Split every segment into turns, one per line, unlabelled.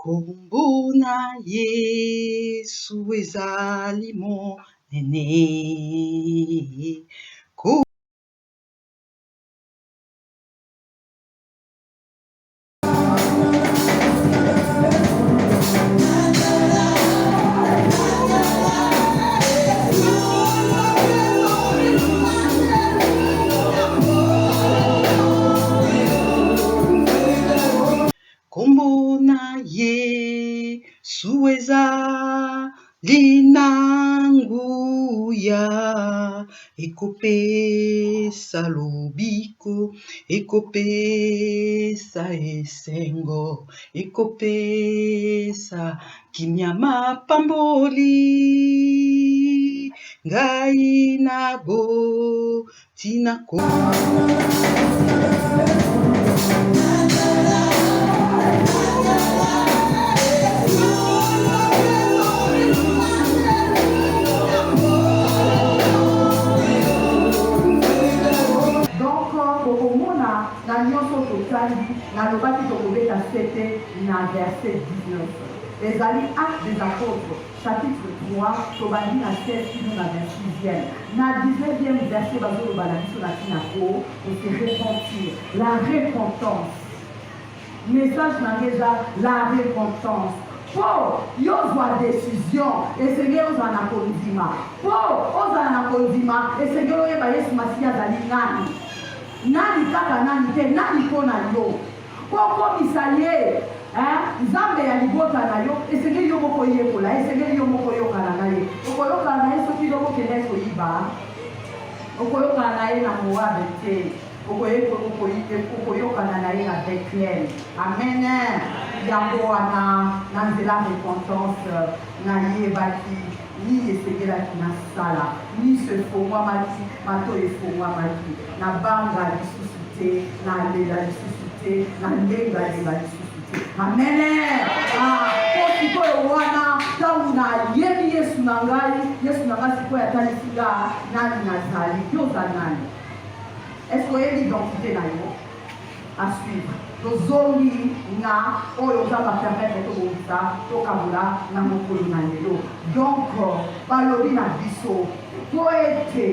Kombo na Yesu ezali monene. Kombo na Yesu ezali na nguya, ekopesa lobiko, ekopesa esengo, ekopesa kimia mapamboli. Ngai na botina
na nyonso totali nalobaki tokobeta sete na verset 19 ezali Actes des Apôtres chapitre 3 tobandi na 16 kino na 26e na 19e verset bazoloba na biso na tinako ese repentir la repentance message nangeza la repentance po yozwa décision esengeli ozala na kondima po ozala na kondima esengeli oyeba Yesu Masiya azali nani nani kaka nani te nani mpo na yo kokomisa ye nzambe ya libota na yo esengeli yo moko yekola esengeli yo moko yokana na ye okoyokana na ye soki yo mokende koyiba okoyokana na ye na Moabe te okoyokana na ye na Bethlehem amen yango wana na nzela repentance na yebaki ni esengelaki na sala ni se efongwamaki mato efongwamaki na banga lisusu te na lela lisusu te na ndengalenga lisusu te amen po sikoyo wana ntango nayebi Yesu na ngai sikoyo atalisinga nani nazali yo oza nani est-ce oyebi identité na yo à suivre tozongi na oyo ozaba permettre tobongisa tokabola na mokolo na lelo donc balobi na biso po ete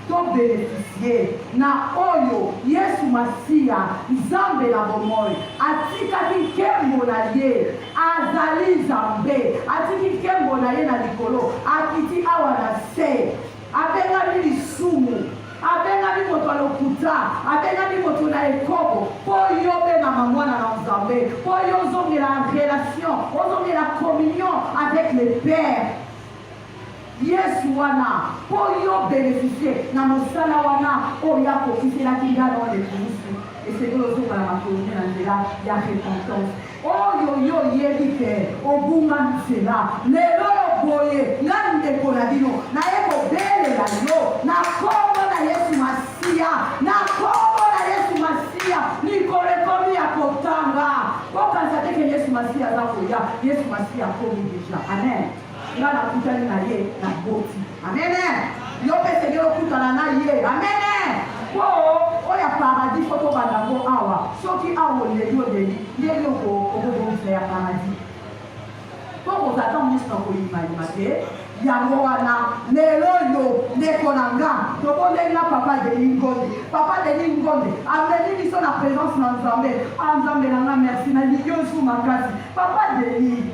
tobénéficie na oyo Yesu Masiya nzambe na bomoi atikaki nkembo na ye azali nzambe atiki nkembo na ye na likolo akiti awa na se abengami lisumu abengami moto ya lokuta abengami moto na ekobo po yo obengama mwana na nzambe po yo ozongela relation ozongela communion avec le Père Yesu wana po yo bénéficier na mosala wana oyo akokiselaki nga na wana ekulusu esengeli ozongala makolone na nzela ya repentance oyo yo oyebi te obunga nzela lelo oyo boye nga ndeko na bino naye kobelela yo na kombo na Yesu Masiya na kombo na Yesu Masiya mikolo ekomi ya kotanga okanisa teke Yesu Masiya aza koya Yesu Masiya akomi deja amen nga nakutani na ye na boti amen yo mpe esengeli okutana na ye amen po oyo paradis fo tobanda ngo awa soki awa oleli odeli ndenge okobongisa ya paradis po kozata mosu na koyimayima te yango wana lelo yo ndeko na nga tobondeli na papa Deni Ngonde ameni biso na présence na nzambe nzambe na nga merci na liyosu makasi papa Deni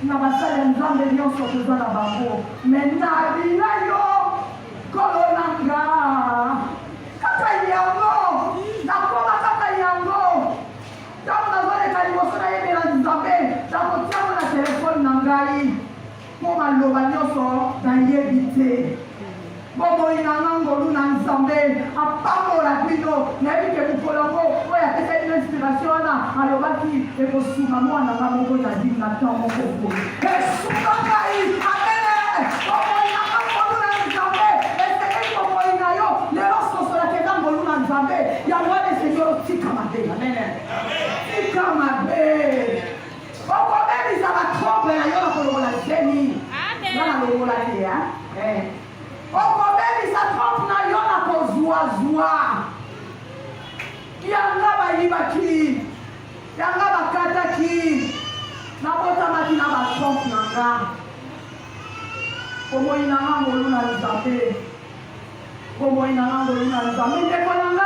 na basali ya nzambe nyonso toza na bango me nabina yo kolo na nga kaka yango nakoma kaka yango ntango nazoleka liboso nayebela nzambe nakotiango na telefone na ngai mpo maloba nyonso nayebi te bomoi na nga ngolu na nzambe apambola bino nayebi ke mokolo yango oyo apesa bino inspiration wana alobaki ekosunga mwana nga moko na dimi na ntan moko boye esunga ngai amene bomoi na nga ngolu na nzambe esengeli bomoi na yo lelo sosolaka eza ngolu na nzambe yango wana esengeli otika mabe amene tika mabe okobebisa batrompe na yo na kolongola zemi nga na longola te okobebisa trompe na yo na kozwazwa yanga bayibaki yanga bakataki passera. Comment il a rendu l'on a zappé. Comment il a rendu l'on a zappé. Mais qu'on a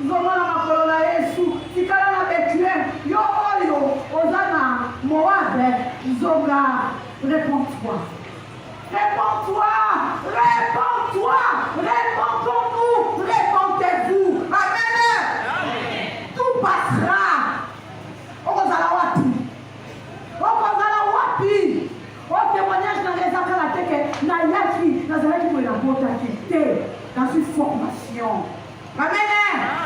Zoma na makolo na Yesu, tikala na Bethlehem, yo oyo, ozana, Moabe, Zoga, réponds-toi. Réponds-toi, réponds-toi, répondons-nous, répondez-vous. Amen. Tout passera. Okozala wapi. Au témoignage dans les actes que na yaki, nazalaki pour la botaki te, dans une formation. Amen.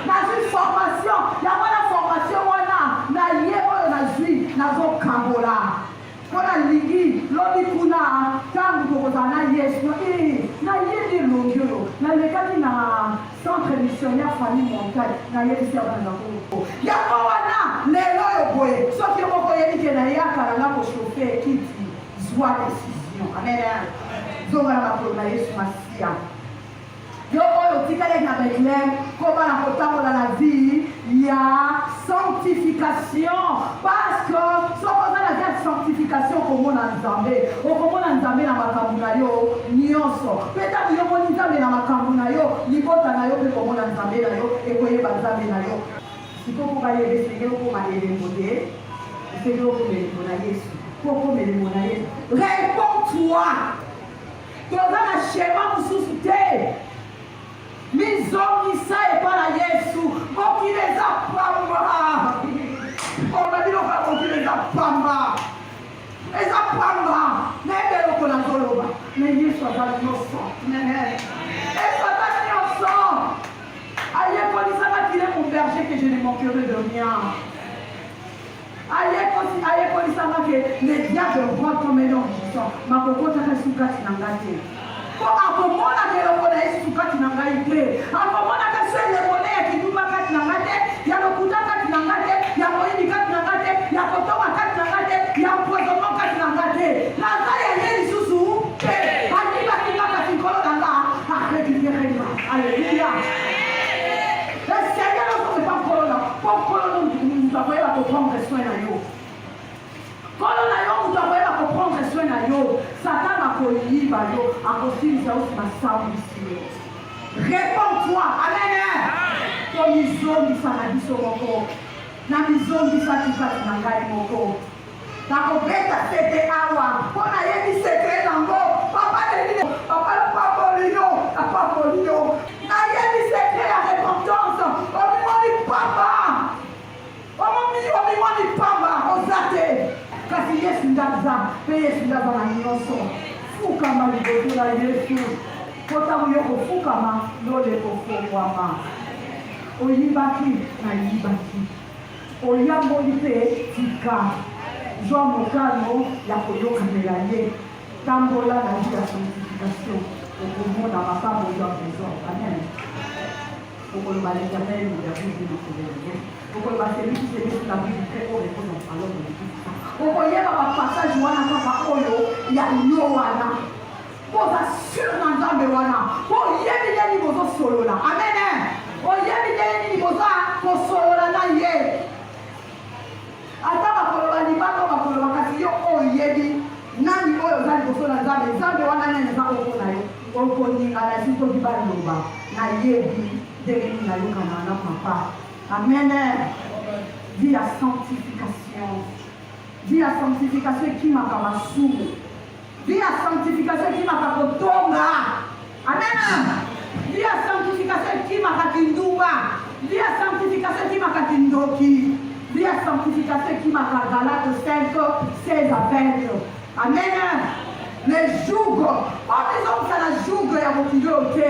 Dans une formation, il y a la formation na yebo na zui na zo kambola. Kona ligi lobi kuna tangu kozana Yesu na yedi longyo na lekati na centre missionnaire famille montagne na yedi servant ko. Ya wana lelo yo boye soki moko yedi ke na yaka na ko chauffer kiti zwa décision. Amen. Zonga na ko na Yesu Masia. Yo oyo tikale na Bethlehem koma na kotambola na vie ya sanctification parce que so koza na vie sanctification komona Nzambe okomona Nzambe na makambo na yo nyonso peta yo moni Nzambe na makambo na yo libota na yo pe komona Nzambe na yo ekoyeba Nzambe na yo siko ko bayebe siko ko mayele mode siko ko mele na Yesu ko mele na Yesu réponds-toi toza na schéma mususu te mizongisa epana Yesu okileza pamba onabiloka okileza pamba eza pamba nayebe lokola zoloba na Yesu azali nyonso Yesu azali nyonso ayekolisaka kile mon berger que je ne manquerai de rien ayekolisaka que le diable voit comme un orgissant makokotaka sukati na ngate ko akomona keloko na Yesu kati na ngai te akomona kaso elemone ya kiduma kati na ngai te ya lokuta kati na ngai te ya moyini kati na ngai te ya kotonga kati na ngai te ya mpozomo kati na ngai te na ngai ya ye lisusu te akibaki kaka sikolo na nga arekikerema alleluya le Seigneur ne peut pas kolona po kolona nous avons comprendre soin na yo kolona yo nous avons comprendre soin na yo Satan a koyiba yo akosilisa osi basambisi yo réponds-toi amen to mizongisa na biso moko na mizongisa tikati na ngai moko nakobeta tete awa mpo nayebi sekre nango papa papolino nayebi sekre ya repentance omimoni papa omimoni pamba oza te kasi Yesu ndaza mpe Yesu ndaza na nyonso fukama liboso na Yesu kotango yo kofukama lole kofungwama oyibaki nayibaki oyamboli mpe tika zwa mokano ya koyokanela ye tambola na vie ya sanctification okomona makambo ya besoin amen okoloba l'Éternel nous a vu de trouver okoloba celui qui s'est mis la vie très haut répond en parlant de tout okoyeba bapassage wana kaka oyo ya yo wana koza sur na Nzambe wana oyebi nini bozosolola amen oyebi nini boza kosolola na ye ata bakoloba libanga bakoloba kasi yo oyebi nani oyo oza liboso na Nzambe wana nani eza okona yo okoningana si toki baloba nayebi ndenge nini nayokana na papa amen vie ya sanctification vie ya sanctification ekimaka masumu vie ya sanctification ekimaka kotonga amen vie ya sanctification ekimaka kindumba vie ya sanctification ekimaka kindoki vie ya sanctification ekimaka Galate 5:16-20 amen les jougs omizongisa na jougue ya mokili oyo te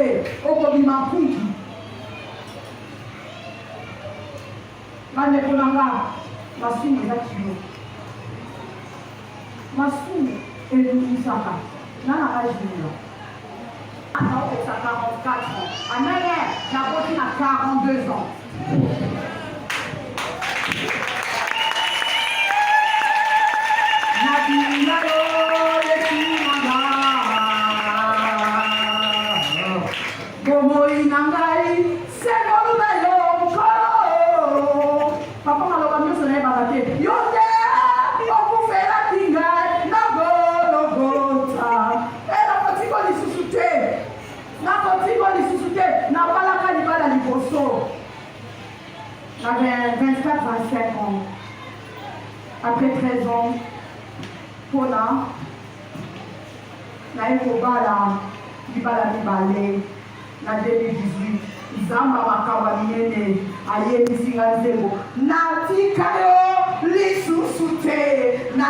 okobima mpungi bandeko na nga masumu eza kilo masumu edumisaka nana bajinga naopesa 44 ans amene naboti na 42 ans nabingayo yekinanga bomoi na ngai sekolu na yo mokolo papa maloba nyonso nayebaka te yo te okufelaki ngai nago Liboso. J'avais 24-25 ans. Après 13 ans, Pona, na ekobala libala mibale na 2018 nzambe makaba minene ayebisinga nzembo natika yo lisusu te na